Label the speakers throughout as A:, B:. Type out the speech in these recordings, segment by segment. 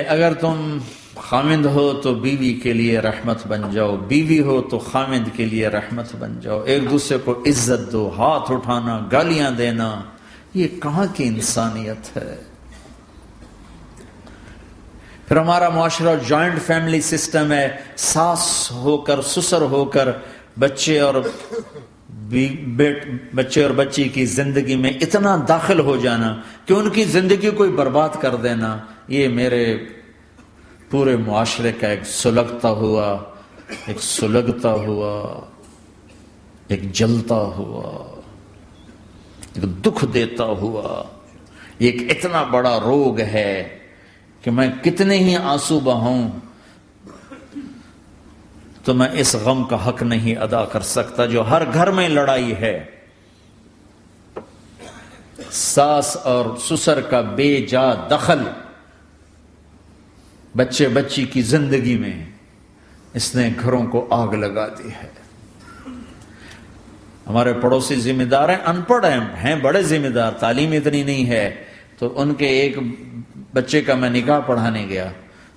A: اگر تم خامند ہو تو بیوی کے لیے رحمت بن جاؤ، بیوی ہو تو خامند کے لیے رحمت بن جاؤ، ایک دوسرے کو عزت دو، ہاتھ اٹھانا، گالیاں دینا، یہ کہاں کی انسانیت ہے؟ پھر ہمارا معاشرہ جوائنٹ فیملی سسٹم ہے، ساس ہو کر سسر ہو کر بچے اور بچی کی زندگی میں اتنا داخل ہو جانا کہ ان کی زندگی کو برباد کر دینا، یہ میرے پورے معاشرے کا ایک سلگتا ہوا، ایک جلتا ہوا، ایک دکھ دیتا ہوا، یہ ایک اتنا بڑا روگ ہے کہ میں کتنے ہی آنسو بہاؤں تو میں اس غم کا حق نہیں ادا کر سکتا جو ہر گھر میں لڑائی ہے۔ ساس اور سسر کا بے جا دخل بچی کی زندگی میں، اس نے گھروں کو آگ لگا دی ہے۔ ہمارے پڑوسی ذمہ دار ہیں، ان پڑھ ہیں بڑے ذمہ دار، تعلیم اتنی نہیں ہے، تو ان کے ایک بچے کا میں نکاح پڑھانے گیا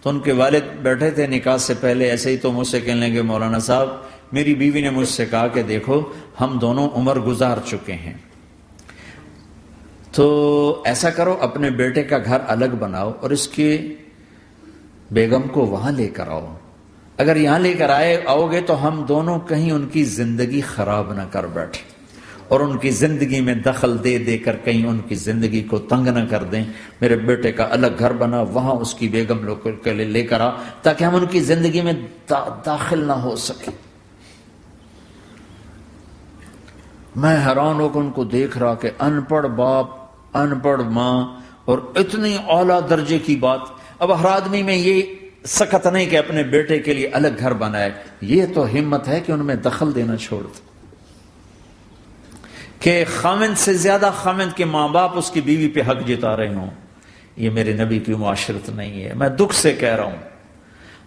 A: تو ان کے والد بیٹھے تھے نکاح سے پہلے، ایسے ہی تو مجھ سے کہنے لگے مولانا صاحب میری بیوی نے مجھ سے کہا کہ دیکھو ہم دونوں عمر گزار چکے ہیں، تو ایسا کرو اپنے بیٹے کا گھر الگ بناؤ اور اس کی بیگم کو وہاں لے کر آؤ، اگر یہاں لے کر آؤ گے تو ہم دونوں کہیں ان کی زندگی خراب نہ کر بیٹھیں اور ان کی زندگی میں دخل دے دے کر کہیں ان کی زندگی کو تنگ نہ کر دیں، میرے بیٹے کا الگ گھر بنا، وہاں اس کی بیگم لوگ کے لیے لے کر آ تاکہ ہم ان کی زندگی میں داخل نہ ہو سکے۔ میں حیران ہو کر ان کو دیکھ رہا کہ ان پڑھ باپ، ان پڑھ ماں، اور اتنی اعلیٰ درجے کی بات۔ اب ہر آدمی میں یہ سخت نہیں کہ اپنے بیٹے کے لیے الگ گھر بنائے، یہ تو ہمت ہے کہ ان میں دخل دینا چھوڑ دے، کہ خامند سے زیادہ خامند کے ماں باپ اس کی بیوی پہ حق جتا رہے ہوں، یہ میرے نبی کی معاشرت نہیں ہے۔ میں دکھ سے کہہ رہا ہوں،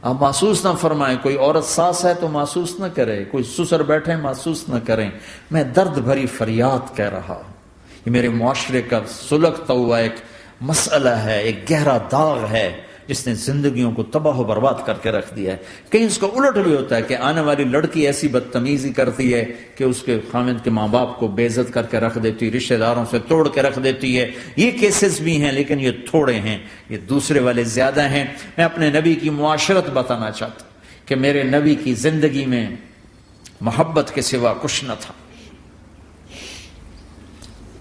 A: آپ محسوس نہ فرمائیں، کوئی عورت ساس ہے تو محسوس نہ کرے، کوئی سسر بیٹھے محسوس نہ کریں، میں درد بھری فریاد کہہ رہا ہوں۔ یہ میرے معاشرے کا سلگتا ہوا ایک مسئلہ ہے، ایک گہرا داغ ہے جس نے زندگیوں کو تباہ و برباد کر کے رکھ دیا ہے۔ کہیں اس کا الٹ بھی ہوتا ہے کہ آنے والی لڑکی ایسی بدتمیزی کرتی ہے کہ اس کے خامند کے ماں باپ کو بے عزت کر کے رکھ دیتی، رشتہ داروں سے توڑ کے رکھ دیتی ہے۔ یہ کیسز بھی ہیں لیکن یہ تھوڑے ہیں، یہ دوسرے والے زیادہ ہیں۔ میں اپنے نبی کی معاشرت بتانا چاہتا ہوں کہ میرے نبی کی زندگی میں محبت کے سوا کچھ نہ تھا،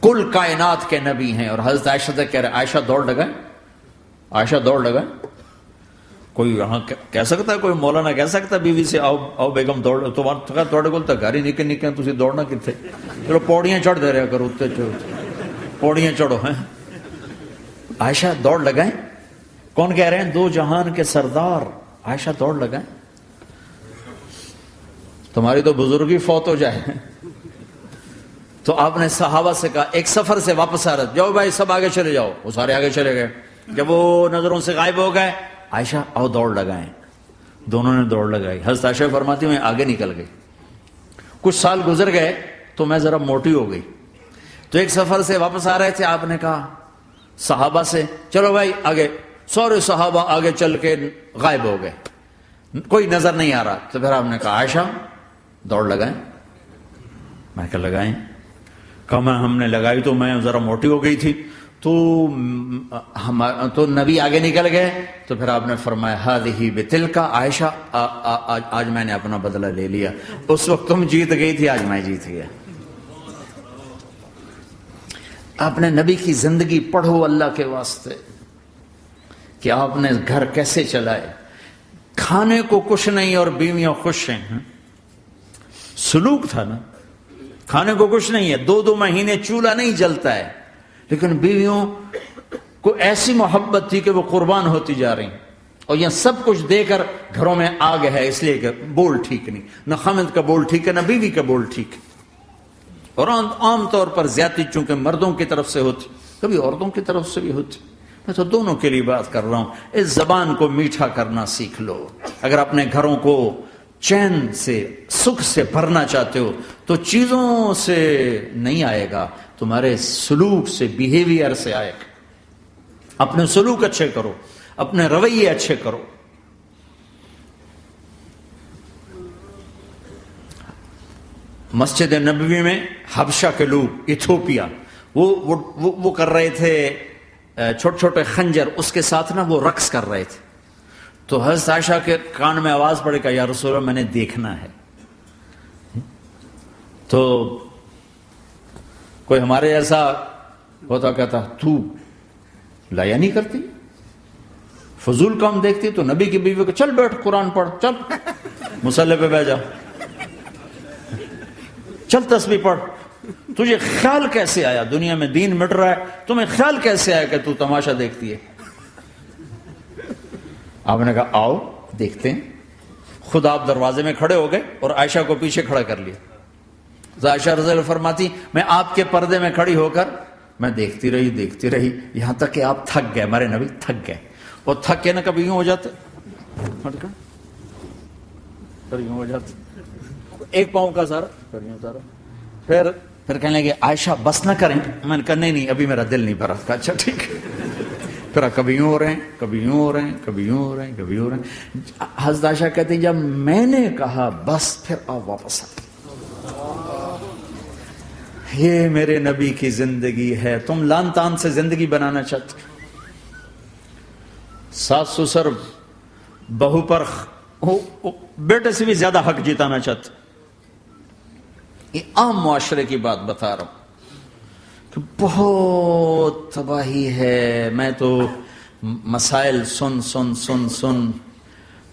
A: کل کائنات کے نبی ہیں۔ اور حضرت عائشہ سے کہہ رہے عائشہ دوڑ لگا، عائشہ دوڑ لگا۔ کوئی یہاں کہہ سکتا ہے، کوئی مولانا کہہ سکتا ہے بیوی سے آؤ بیگم دوڑ، تھوڑے کو تو گھر ہی نکل تھی دوڑنا کتنے، چلو پوڑیاں چڑھ دے رہا کرو، پوڑیاں چڑھو ہیں۔ عائشہ دوڑ لگائیں، کون کہہ رہے ہیں؟ دو جہان کے سردار عائشہ دوڑ لگائیں، تمہاری تو بزرگی فوت ہو جائے۔ تو آپ نے صحابہ سے کہا، ایک سفر سے واپس آ رہے، جاؤ بھائی سب آگے چلے جاؤ، وہ سارے آگے چلے گئے۔ جب وہ نظروں سے غائب ہو گئے، عائشہ آؤ دوڑ لگائیں، دونوں نے دوڑ لگائی۔ حضرت عائشہ فرماتی میں آگے نکل گئی، کچھ سال گزر گئے تو میں ذرا موٹی ہو گئی، تو ایک سفر سے واپس آ رہے تھے، آپ نے کہا صحابہ سے چلو بھائی آگے، سارے صحابہ آگے چل کے غائب ہو گئے، کوئی نظر نہیں آ رہا، تو پھر آپ نے کہا عائشہ دوڑ لگائیں۔ میں کہا لگائیں، کہا ہم نے لگائی تو میں ذرا موٹی ہو گئی تھی، تو نبی آگے نکل گئے، تو پھر آپ نے فرمایا ہذہ بتلک، عائشہ آج میں نے اپنا بدلہ لے لیا، اس وقت تم جیت گئی تھی، آج میں جیت گیا۔ آپ نے نبی کی زندگی پڑھو اللہ کے واسطے کہ آپ نے گھر کیسے چلائے، کھانے کو کچھ نہیں اور بیویاں خوش ہیں، سلوک تھا نا، کھانے کو کچھ نہیں ہے، 2 مہینے چولہا نہیں جلتا ہے، لیکن بیویوں کو ایسی محبت تھی کہ وہ قربان ہوتی جا رہی، اور یہ سب کچھ دے کر گھروں میں آگ ہے، اس لیے کہ بول ٹھیک نہیں، نہ خامد کا بول ٹھیک ہے نہ بیوی کا بول ٹھیک ہے۔ اور عام طور پر زیادتی چونکہ مردوں کی طرف سے ہوتی، کبھی عورتوں کی طرف سے بھی ہوتی، میں تو دونوں کے لیے بات کر رہا ہوں۔ اس زبان کو میٹھا کرنا سیکھ لو، اگر اپنے گھروں کو چین سے سکھ سے بھرنا چاہتے ہو تو چیزوں سے نہیں آئے گا، تمہارے سلوک سے، بیہیویئر سے آئے گا۔ اپنے سلوک اچھے کرو، اپنے رویے اچھے کرو. مسجد نبوی میں حبشہ کے لوگ، ایتھوپیا، وہ کر رہے تھے چھوٹے چھوٹے خنجر، اس کے ساتھ نا وہ رقص کر رہے تھے. تو حضرت عائشہ کے کان میں آواز پڑے کہ یا رسول اللہ میں نے دیکھنا ہے. تو کوئی ہمارے ایسا ہوتا کہتا تو لایا نہیں کرتی، فضول کام دیکھتی. تو نبی کی بیوی کو چل بیٹھ قرآن پڑھ، چل مصلی پہ بیٹھ جا، چل تسبیح پڑھ. تجھے خیال کیسے آیا؟ دنیا میں دین مٹ رہا ہے، تمہیں خیال کیسے آیا کہ تو تماشا دیکھتی ہے؟ آپ نے کہا آؤ دیکھتے ہیں. خود آپ دروازے میں کھڑے ہو گئے اور عائشہ کو پیچھے کھڑا کر لیا. عائشہ رضی اللہ فرماتی میں آپ کے پردے میں کھڑی ہو کر میں دیکھتی رہی یہاں تک کہ آپ تھک گئے. ہمارے نبی تھک گئے، اور تھک کے نا کبھی یوں ہو جاتے، یوں ہو جاتے، ایک پاؤں کا سارا، پھر کہنے لگے عائشہ بس نہ کریں. میں نے کہا نہیں ابھی میرا دل نہیں بھرا. کہا اچھا ٹھیک ہے. پھر کبھی یوں ہو رہے ہیں، کبھی یوں ہو رہے ہیں، کبھی یوں ہو رہے ہیں، کبھی یوں ہو رہے ہیں. حضرت عائشہ کہتے ہیں جب میں نے کہا بس، پھر آپ واپس آ. یہ میرے نبی کی زندگی ہے. تم لان تان سے زندگی بنانا چاہتے، ساس سسر بہو پر بیٹے سے بھی زیادہ حق جتانا چاہتے. یہ عام معاشرے کی بات بتا رہا ہوں کہ بہت تباہی ہے. میں تو مسائل سن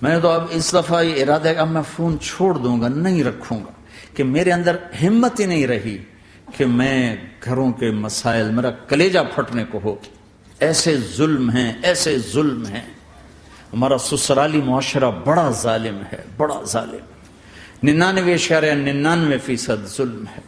A: میں تو اب اس دفعہ یہ ارادہ ہے کہ اب میں فون چھوڑ دوں گا، نہیں رکھوں گا، کہ میرے اندر ہمت ہی نہیں رہی کہ میں گھروں کے مسائل، میرا کلیجہ پھٹنے کو ہو. ایسے ظلم ہیں، ایسے ظلم ہیں. ہمارا سسرالی معاشرہ بڑا ظالم ہے، بڑا ظالم. 99.99% ظلم ہے.